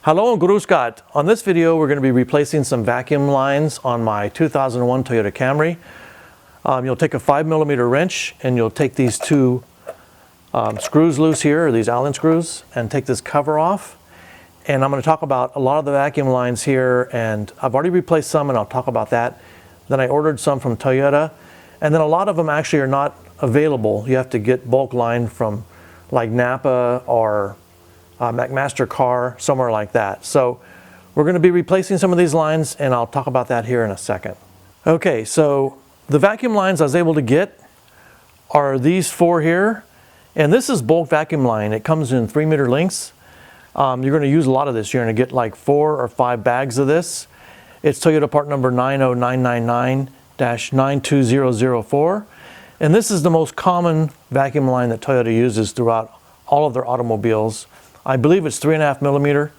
Hello and Grüß Gott. On this video we're going to be replacing some vacuum lines on my 2001 Toyota Camry. You'll take a 5mm wrench and you'll take these two screws loose here, or these Allen screws, and take this cover off. And I'm going to talk about a lot of the vacuum lines here, and I've already replaced some and I'll talk about that. Then I ordered some from Toyota, and then a lot of them actually are not available. You have to get bulk line from like Napa or McMaster Car, somewhere like that. So we're going to be replacing some of these lines, and I'll talk about that here in a second. Okay, so the vacuum lines I was able to get are these four here, and this is bulk vacuum line. It comes in 3-meter lengths. You're going to use a lot of this. You're going to get like 4 or 5 bags of this. It's Toyota part number 90999-92004, and this is the most common vacuum line that Toyota uses throughout all of their automobiles. I believe it's 3.5mm.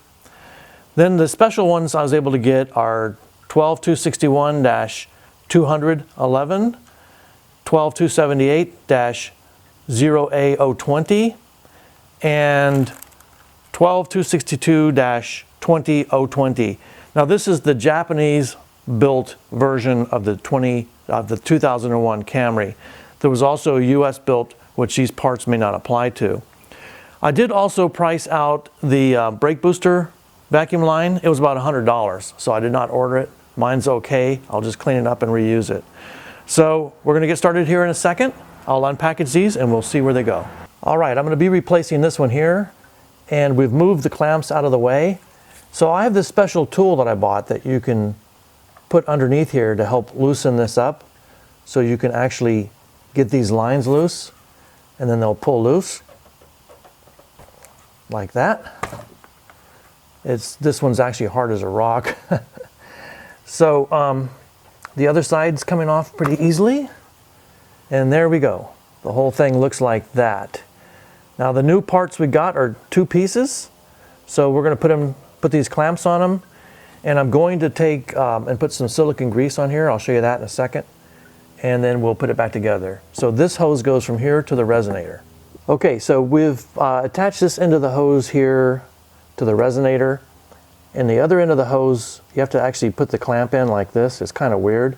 Then the special ones I was able to get are 12261-211, 12278-0A020, and 12262-20020. Now this is the Japanese built version of the 2001 Camry. There was also a US built, which these parts may not apply to. I did also price out the brake booster vacuum line. It was about $100, so I did not order it. Mine's okay. I'll just clean it up and reuse it. So we're going to get started here in a second. I'll unpackage these and we'll see where they go. All right, I'm going to be replacing this one here, and we've moved the clamps out of the way. So I have this special tool that I bought that you can put underneath here to help loosen this up, so you can actually get these lines loose, and then they'll pull loose like that. This one's actually hard as a rock. So the other side's coming off pretty easily, and there we go. The whole thing looks like that. Now the new parts we got are 2 pieces, so we're going to put these clamps on them, and I'm going to take and put some silicone grease on here. I'll show you that in a second, and then we'll put it back together. So this hose goes from here to the resonator. Okay, so we've attached this end of the hose here to the resonator, and the other end of the hose, you have to actually put the clamp in like this. It's kind of weird,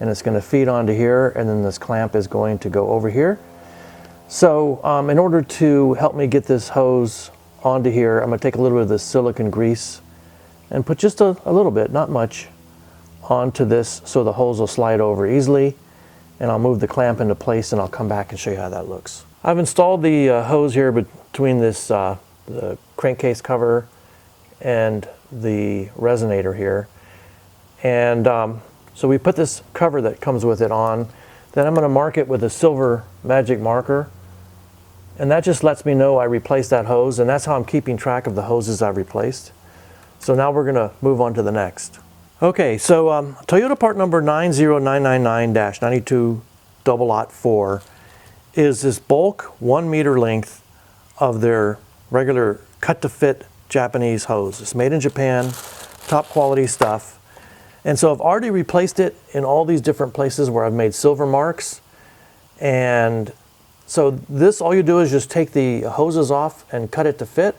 and it's going to feed onto here, and then this clamp is going to go over here. So in order to help me get this hose onto here, I'm going to take a little bit of this silicone grease and put just a little bit, not much, onto this so the hose will slide over easily, and I'll move the clamp into place and I'll come back and show you how that looks. I've installed the hose here between this the crankcase cover and the resonator here, and so we put this cover that comes with it on. Then I'm going to mark it with a silver magic marker, and that just lets me know I replaced that hose, and that's how I'm keeping track of the hoses I've replaced. So now we're going to move on to the next. Okay, so Toyota part number 90999-920004 is this bulk 1-meter length of their regular cut-to-fit Japanese hose. It's made in Japan, top quality stuff. And so I've already replaced it in all these different places where I've made silver marks. And so this, all you do is just take the hoses off and cut it to fit.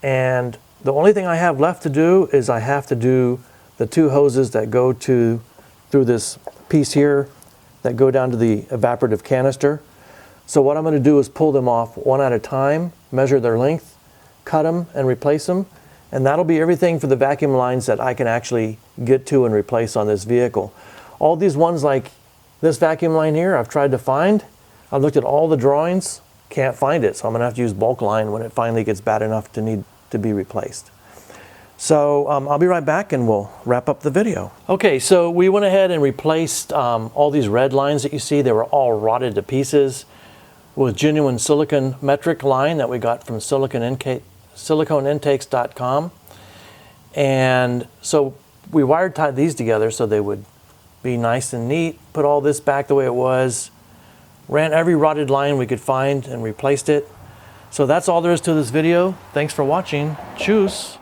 And the only thing I have left to do is I have to do the 2 hoses that go through this piece here that go down to the evaporative canister. So what I'm going to do is pull them off one at a time, measure their length, cut them and replace them, and that'll be everything for the vacuum lines that I can actually get to and replace on this vehicle. All these ones like this vacuum line here, I've tried to find. I've looked at all the drawings, can't find it, so I'm going to have to use bulk line when it finally gets bad enough to need to be replaced. So I'll be right back and we'll wrap up the video. Okay, so we went ahead and replaced all these red lines that you see. They were all rotted to pieces with genuine silicone metric line that we got from siliconeintake.com. And so we wire tied these together so they would be nice and neat, put all this back the way it was, ran every rotted line we could find and replaced it. So that's all there is to this video. Thanks for watching. Tschüss.